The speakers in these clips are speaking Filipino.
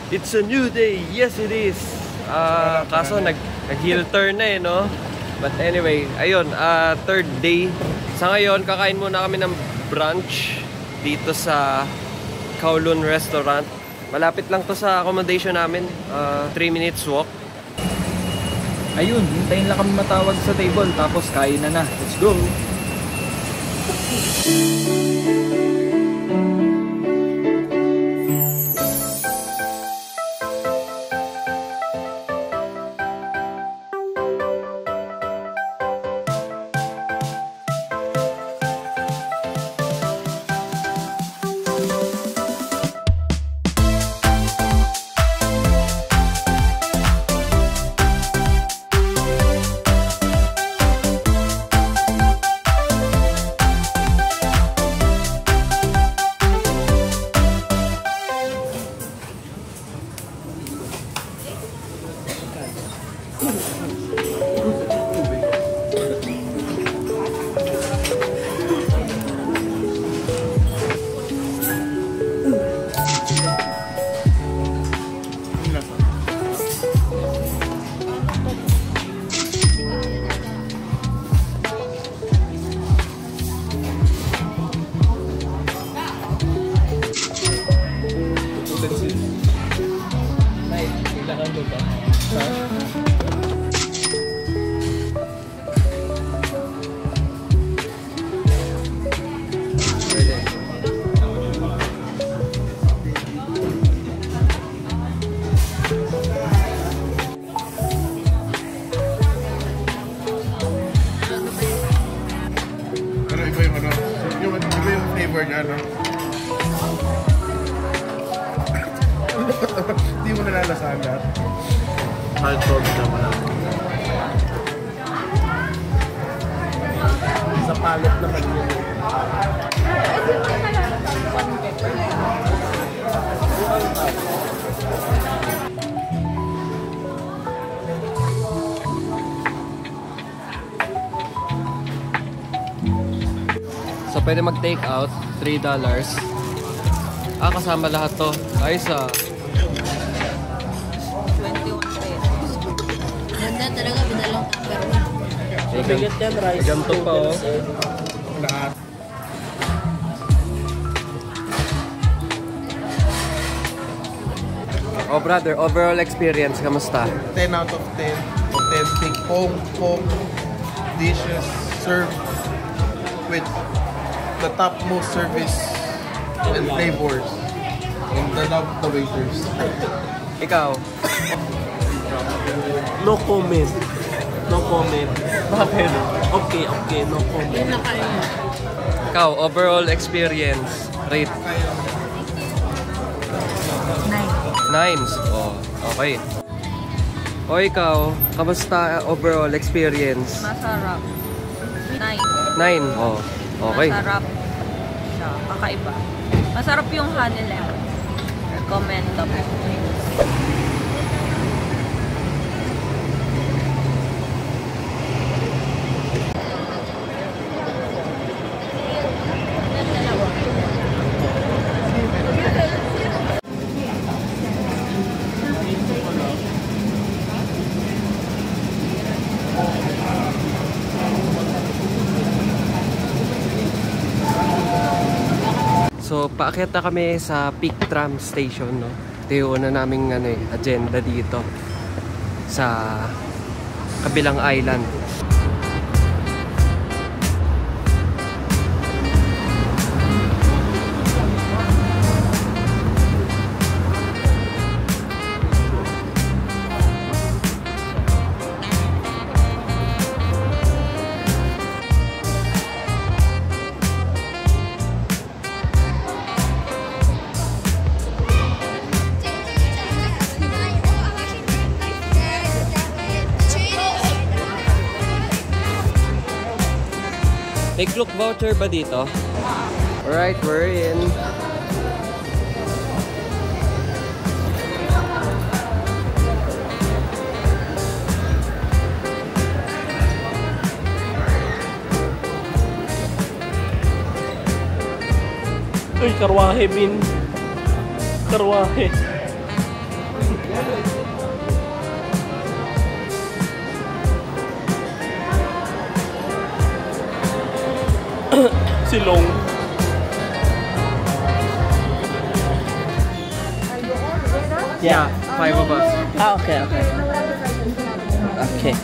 It's a new day. Yes, it is. Kaso nag-heel turn na eh, no? But anyway, ayun, third day. Sa ngayon, kakain muna kami ng brunch dito sa Kowloon Restaurant. Malapit lang to sa accommodation namin. 3 minutes walk. Ayun, hintayin lang kami matawag sa table. Tapos kain na. Let's go! Hindi mo nalalasahan lahat. Hard dog naman. Sa palot naman yun. So pwede mag-take out, $3. Kasama lahat to. Ayos ah. 21 pesos. Ganda talaga, binalang tupperware. Bigat yan, rice. Ganto pa oh. Lahat. Oh brother, overall experience, kamusta? 10 out of 10. Authentic Hong Kong dishes served with the topmost service and flavors. And the love of the waiters. Ikaw? No comment. No comment. Bakit? Okay, no comment. Ikaw, overall experience, rate? 9. Oh, okay. O ikaw, kamusta overall experience? Masarap. 9. Oh, okay. Masarap siya. Kakaiba. Masarap yung honey lemon. Recommendable. So, paakyat na kami sa Peak Tram Station, no? Ito yung una naming agenda dito sa kabilang island. May Klook voucher ba dito? Alright, we're in. Uy, karwahe bin. Karwahe. Silong. Yeah, 5 of us. Ah, okay. Okay.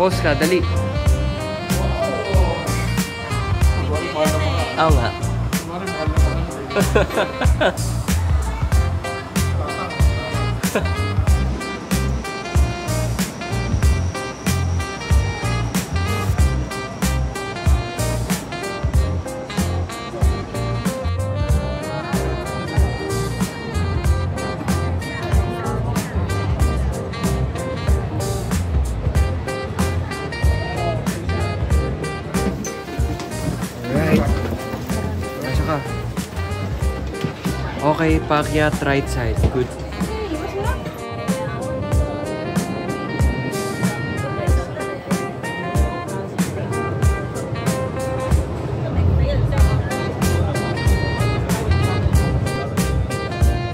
Post ka, dali. Oo nga. Alright. Nasa ka. Okay, paakyat right side. Good.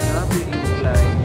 Grabe incline.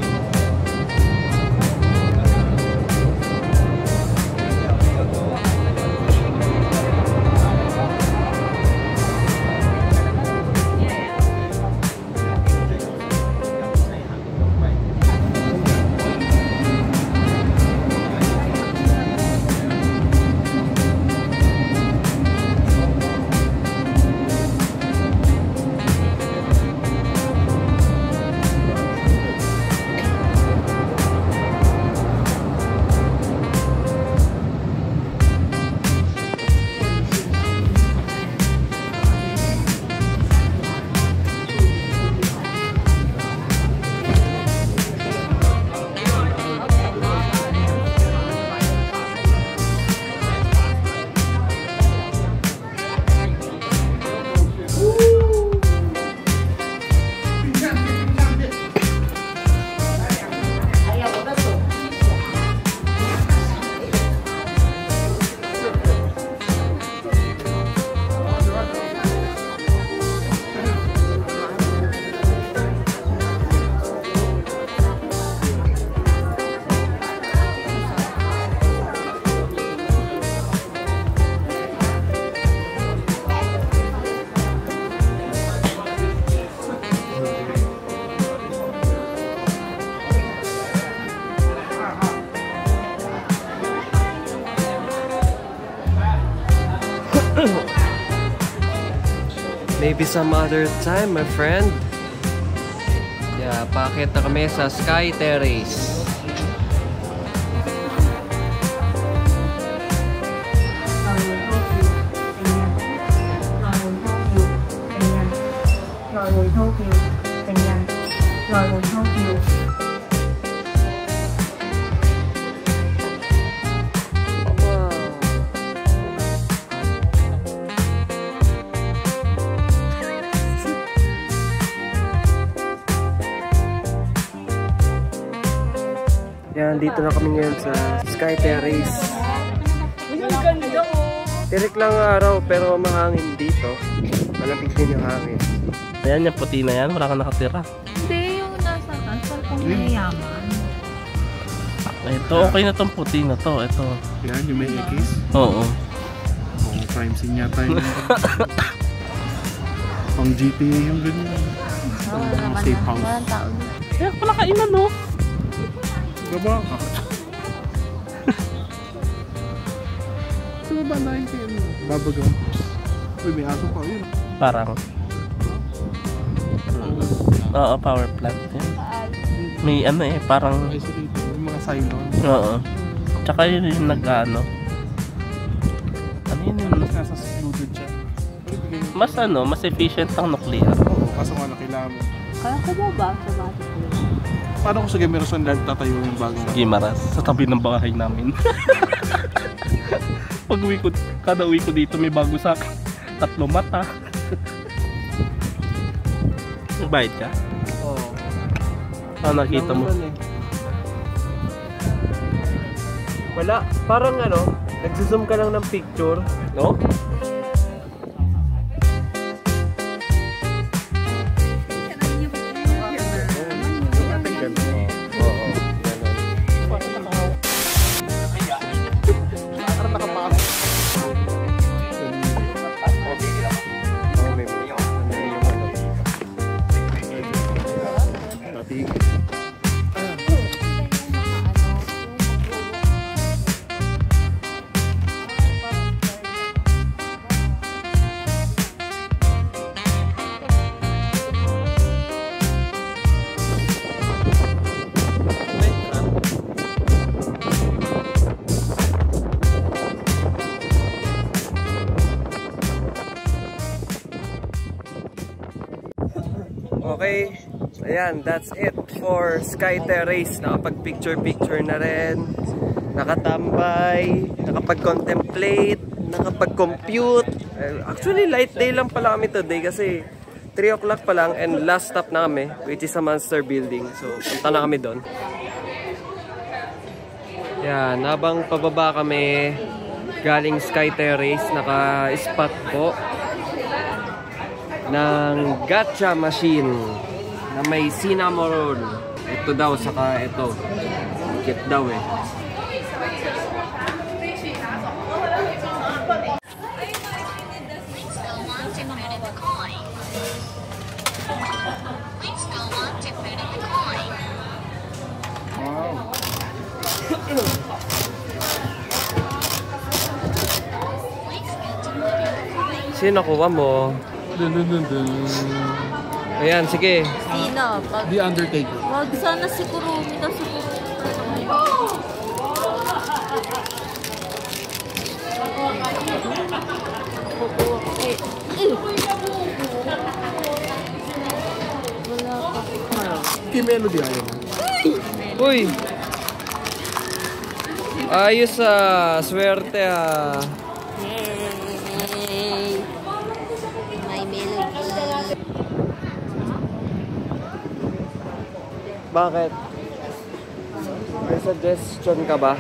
Maybe some other time, my friend. Yeah, paakyat na kami sa Sky Terrace. Yan, dito na kami ngayon sa Sky Terrace. Tirik lang ang araw pero mahangin dito. Malamig din yung hangin. Ayan, yung puti na yan. Wala kang nakatira. Hindi, yung nasa kansal kong mayaman. Ito, okay na tong puti na to. Ito. Yan, yung may X. Oo. Pang crime scene yata yun. Pang GTA yung ganyan. Safe house. Walang tao doon. Kaya pala kainan, no? Gaba ka. Sino ba na yung babagaw? Uy, may aso pa yun. Parang. Oo, power plant yan. May ano eh, parang. Isolated. Yung mga silo. Oo. Tsaka yun yung nag-ano. Ano yun yung Mas nasa secluded siya. mas ano, mas efficient ang nuclear. Oo, kaso nga na kailangan mo. Kaya ko ba sa bati ko? Paano kung sa Gemerson Land tatayo yung bagong Gimaras, sa tabi ng bahay namin. Kada uwi ko dito may bago sa akin. 3 mata. Bayad ka? Oo. Ano nakita mo? Wala. Parang ano, nagzo-zoom ka lang ng picture, no? Okay, ayan, that's it for Sky Terrace. Nakapag-picture-picture na rin, nakatambay, nakapag-contemplate, nakapag-compute. Actually, light day lang pala kami today kasi 3 o'clock pa lang and last stop na kami, which is a Monster Building. So, punta na kami doon. Yan, habang pababa kami galing Sky Terrace, naka-spot po ng gacha machine na may cinnamon. Ito daw, saka ito. Cute daw eh. Sino nakuha mo? Ayan, sige. Sino? Pag, The Undertaker. wag sana si Kurumi na si Kurumi. Wala pa. Team Melody ayaw. Uy! Ayos swerte Yay! May melody. Bakit? May suggestion ka ba?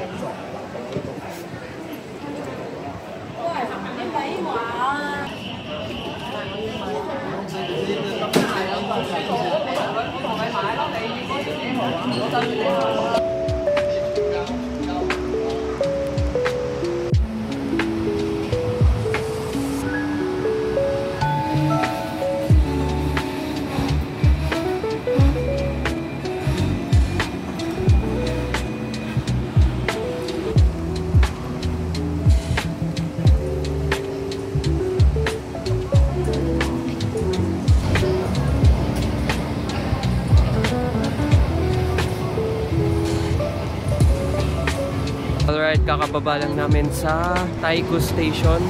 Alright, kakababa lang namin sa Taiko Station.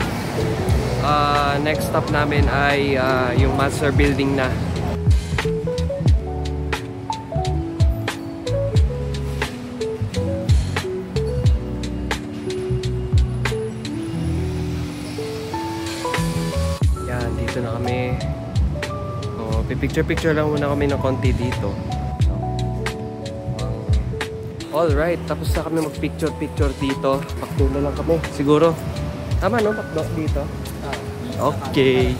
Next stop namin ay yung Monster Building na. Yan, dito na kami. Pipicture-picture lang muna kami ng konti dito. Alright, tapos na kami mag-picture-picture dito. Pakdo na lang kami. Siguro. Tama no? Pakdo dito. Okay.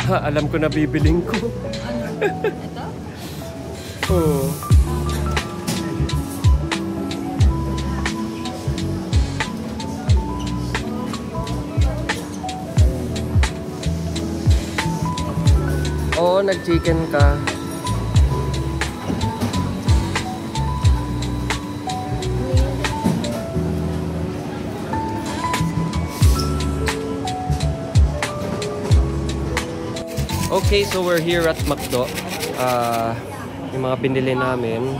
Alam ko na bibiling ko. Ito? Oo. Oo, nag-chicken ka. Okay, so we're here at McDo. Yung mga binili namin.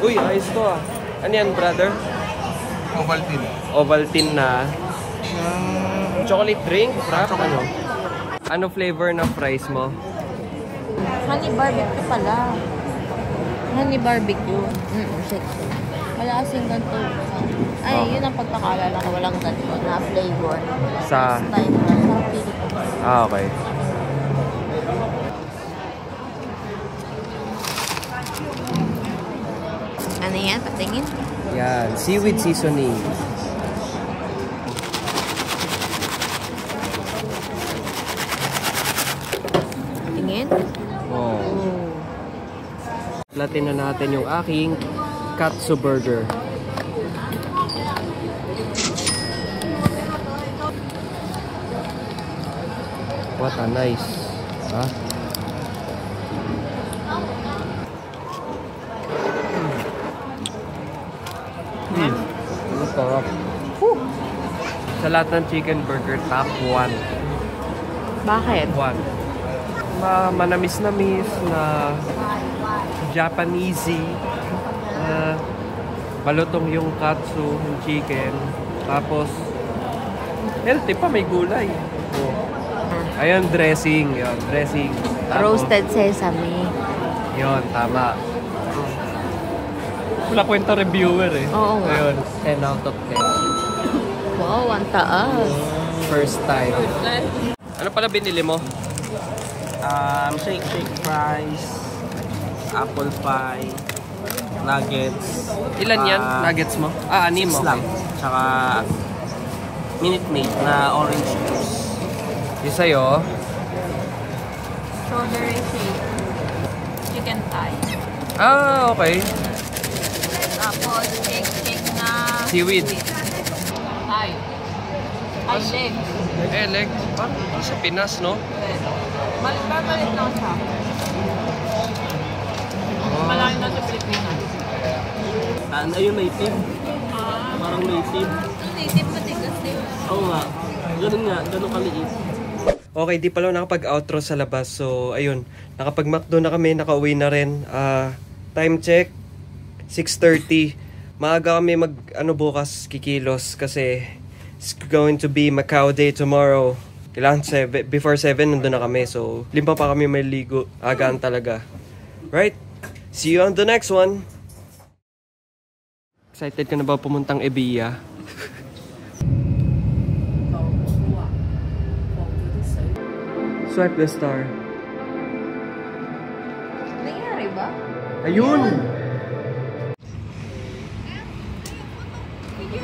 Uy, ayos to ah. Ano yan, brother? Ovaltine. Ovaltine na. Chocolate drink? Frap? Ano? Ano flavor ng fries mo? Honey barbecue pala. Honey barbecue. Sexy. Wala kasing ganito. Ay, yun ang pagkakaalala ko. Walang ganito na flavor. Sa... Style na sa Pilipinas. Okay. Ano yan? Patingin? Yan. Seaweed seasoning. Tingin? Oh. Latin na natin yung aking katsu burger. What a nice. Ha? Ano sarap. Sa lahat ng chicken burger, top 1. Bakit? Manamis-namis na Japanesey. Malutong yung katsu, yung chicken. Tapos, healthy pa, may gulay. Oh. Ayun, dressing. Yun, dressing. Tapos, Roasted sesame. yun, tama. Wala kwenta reviewer eh. Oo nga. Ayun, 10 out of 10. Wow, ang taas. First time. Ano pala binili mo? Shake fries, apple pie, nuggets. Ilan yan? Nuggets mo? Ah, anim mo. Lang. Tsaka Minute Maid na orange juice. Yung sa'yo? Strawberry shake. Chicken thigh. Ah, okay. Tapos, shake na Seaweed. thigh. Ay, leg. Eh, leg. Parang sa Pinas, no? Malit lang siya. Malaki na sa Pilipinas. Ayun, native. Parang native. Native matigas din. Oo nga. Ganun kaliit. Okay, di pala nakapag-outro sa labas. So, ayun. Nakapag-McDo na kami, nakauwi na rin. Time check, 6:30. Maaga kami bukas, kikilos kasi it's going to be Macau Day tomorrow. Kailangan before 7 nandun na kami. So, 5 pa kami may ligo. Agaan talaga. Right? See you on the next one. Excited ka na ba pumuntang Ebiya? Swipe the star. Nangyari ba? Ayun! Video